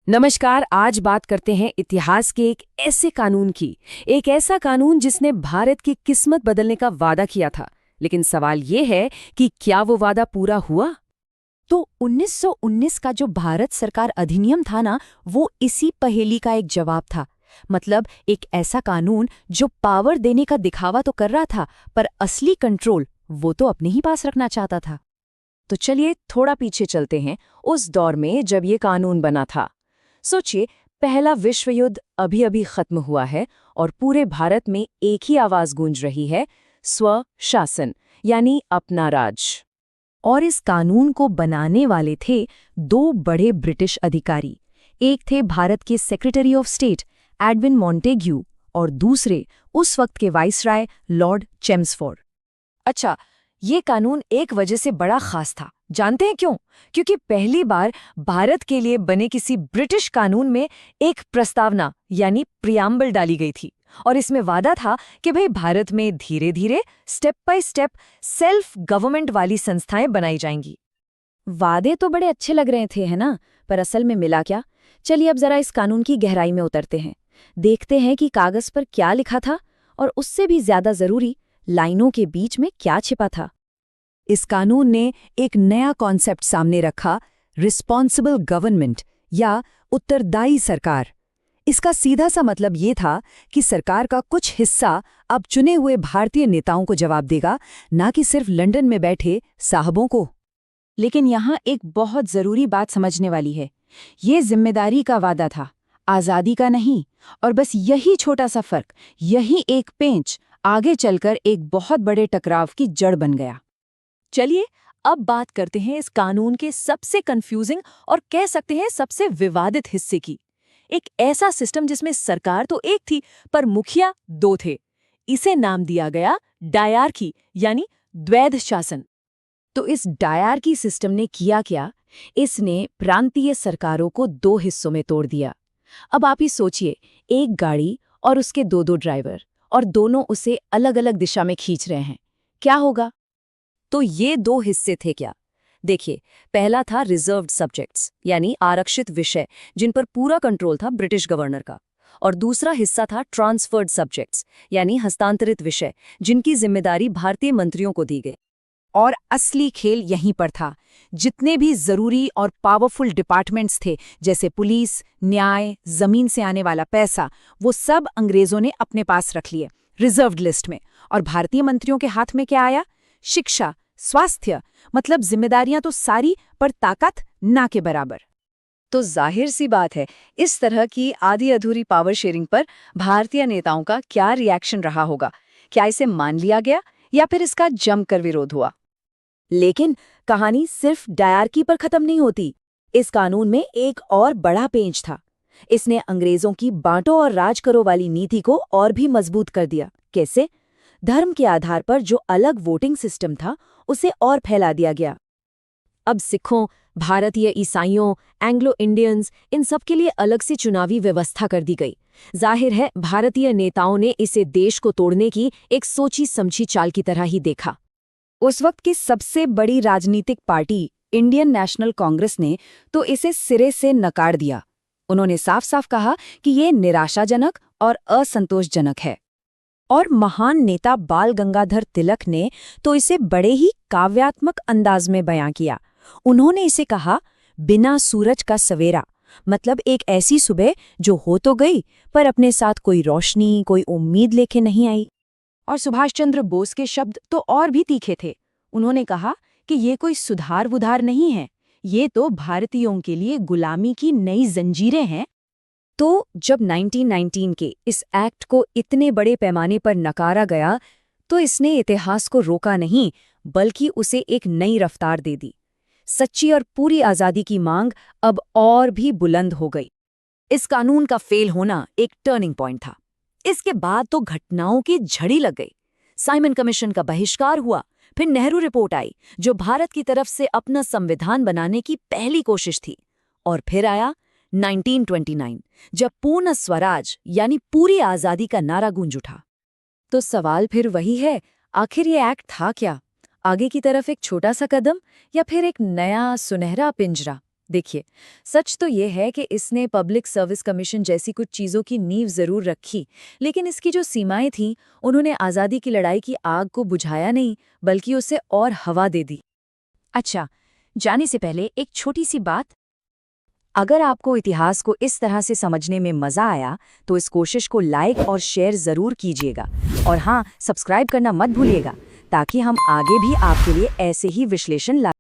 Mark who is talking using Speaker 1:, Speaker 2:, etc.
Speaker 1: नमस्कार। आज बात करते हैं इतिहास के एक ऐसे कानून की। एक ऐसा कानून जिसने भारत की किस्मत बदलने का वादा किया था। लेकिन सवाल ये है कि क्या वो वादा पूरा हुआ?
Speaker 2: तो 1919 का जो भारत सरकार अधिनियम था ना, वो इसी पहेली का एक जवाब था। मतलब एक ऐसा कानून जो पावर देने का दिखावा तो कर रहा था, पर असली कंट्रोल वो तो अपने ही पास रखना चाहता था।
Speaker 1: तो चलिए थोड़ा पीछे चलते हैं, उस दौर में जब ये कानून बना था। सोचिए, पहला विश्व युद्ध अभी अभी खत्म हुआ है और पूरे भारत में एक ही आवाज गूंज रही है, स्वशासन, यानी अपना राज।
Speaker 2: और इस कानून को बनाने वाले थे दो बड़े ब्रिटिश अधिकारी। एक थे भारत के secretary of state Edwin Montagu और दूसरे उस वक्त के वाइसराय लॉर्ड चेम्सफोर्ड।
Speaker 1: अच्छा, ये कानून एक वजह से बड़ा खास था। जानते हैं क्यों? क्योंकि पहली बार भारत के लिए बने किसी ब्रिटिश कानून में एक प्रस्तावना यानी प्रियम्बल डाली गई थी। और इसमें वादा था कि भाई भारत में धीरे धीरे step by step self government वाली संस्थाएं बनाई जाएंगी।
Speaker 2: वादे तो बड़े अच्छे लग रहे थे, है ना? पर असल में मिला क्या? चलिए अब जरा इस कानून की गहराई में उतरते हैं। देखते हैं कि कागज पर क्या लिखा था और उससे भी ज्यादा जरूरी लाइनों के बीच में क्या छिपा था।
Speaker 1: इस कानून ने एक नया कॉन्सेप्ट सामने रखा, रिस्पॉन्सिबल गवर्नमेंट या उत्तरदायी सरकार। इसका सीधा सा मतलब ये था कि सरकार का कुछ हिस्सा अब चुने हुए भारतीय नेताओं को जवाब देगा, ना कि सिर्फ लंदन में बैठे साहबों को।
Speaker 2: लेकिन यहाँ एक बहुत जरूरी बात समझने वाली है। ये जिम्मेदारी का वादा था, आजादी का नहीं। और बस यही छोटा सा फर्क, यही एक पेंच आगे चलकर एक बहुत बड़े टकराव की जड़ बन गया।
Speaker 1: चलिए अब बात करते हैं इस कानून के सबसे कंफ्यूजिंग और कह सकते हैं सबसे विवादित हिस्से की। एक ऐसा सिस्टम जिसमें सरकार तो एक थी पर मुखिया दो थे। इसे नाम दिया गया डायरकी यानी द्वैध शासन। तो इस डायरकी सिस्टम ने किया क्या? इसने प्रांतीय सरकारों को दो हिस्सों में तोड़ दिया। अब आप ही सोचिए, एक गाड़ी और उसके दो दो ड्राइवर, और दोनों उसे अलग अलग दिशा में खींच रहे हैं। क्या होगा? तो ये दो हिस्से थे क्या? देखिए, पहला था रिजर्व्ड सब्जेक्ट्स यानी आरक्षित विषय, जिन पर पूरा कंट्रोल था ब्रिटिश गवर्नर का। और दूसरा हिस्सा था ट्रांसफर्ड सब्जेक्ट्स यानी हस्तांतरित विषय, जिनकी जिम्मेदारी भारतीय मंत्रियों को दी गई। और असली खेल यहीं पर था। जितने भी जरूरी और पावरफुल डिपार्टमेंट्स थे, जैसे पुलिस, न्याय, जमीन से आने वाला पैसा, वो सब अंग्रेजों ने अपने पास रख लिए रिजर्व्ड लिस्ट में। और भारतीय मंत्रियों के हाथ में क्या आया? शिक्षा, स्वास्थ्य, मतलब जिम्मेदारियां तो सारी, पर ताकत ना के बराबर। तो जाहिर सी बात है, इस तरह की आधी अधूरी पावर शेयरिंग पर भारतीय नेताओं का क्या रिएक्शन रहा होगा? क्या इसे मान लिया गया या फिर इसका जमकर विरोध हुआ? लेकिन कहानी सिर्फ डायरकी पर खत्म नहीं होती। इस कानून में एक और बड़ा पेंच था। इसने अंग्रेजों की बांटो और राज करो वाली नीति को और भी मजबूत कर दिया। कैसे? धर्म के आधार पर जो अलग वोटिंग सिस्टम था, उसे और फैला दिया गया। अब सिखों, भारतीय ईसाइयों, एंग्लो इंडियंस, इन सब के लिए अलग से चुनावी व्यवस्था कर दी गई। जाहिर है, भारतीय नेताओं ने इसे देश को तोड़ने की एक सोची समझी चाल की तरह ही देखा। उस वक्त की सबसे बड़ी राजनीतिक पार्टी इंडियन नेशनल कांग्रेस ने तो इसे सिरे से नकार दिया। उन्होंने साफ साफ कहा कि ये निराशाजनक और असंतोषजनक है। और महान नेता बाल गंगाधर तिलक ने तो इसे बड़े ही काव्यात्मक अंदाज में बयां किया। उन्होंने इसे कहा, बिना सूरज का सवेरा, मतलब एक ऐसी सुबह जो हो तो गई पर अपने साथ कोई रोशनी, कोई उम्मीद लेके नहीं आई। और सुभाष चंद्र बोस के शब्द तो और भी तीखे थे। उन्होंने कहा कि ये कोई सुधार वुधार नहीं है, ये तो भारतीयों के लिए गुलामी की नई जंजीरें हैं। तो जब 1919 के इस एक्ट को इतने बड़े पैमाने पर नकारा गया, तो इसने इतिहास को रोका नहीं, बल्कि उसे एक नई रफ्तार दे दी। सच्ची और पूरी आज़ादी की मांग अब और भी बुलंद हो गई। इस कानून का फेल होना एक टर्निंग पॉइंट था। इसके बाद तो घटनाओं की झड़ी लग गई। साइमन कमीशन का बहिष्कार हुआ, फिर नेहरू रिपोर्ट आई, जो भारत की तरफ से अपना संविधान बनाने की पहली कोशिश थी। और फिर आया 1929, जब पूर्ण स्वराज यानी पूरी आजादी का नारा गूंज उठा। तो सवाल फिर वही है, आखिर ये एक्ट था क्या? आगे की तरफ एक छोटा सा कदम या फिर एक नया सुनहरा पिंजरा? देखिए, सच तो ये है कि इसने पब्लिक सर्विस कमीशन जैसी कुछ चीज़ों की नींव ज़रूर रखी, लेकिन इसकी जो सीमाएं थीं, उन्होंने आज़ादी की लड़ाई की आग को बुझाया नहीं, बल्कि उसे और हवा दे दी।
Speaker 2: अच्छा, जाने से पहले एक छोटी सी बात। अगर आपको इतिहास को इस तरह से समझने में मज़ा आया, तो इस कोशिश को लाइक और शेयर ज़रूर कीजिएगा। और हाँ, सब्सक्राइब करना मत भूलिएगा, ताकि हम आगे भी आपके लिए ऐसे ही विश्लेषण ला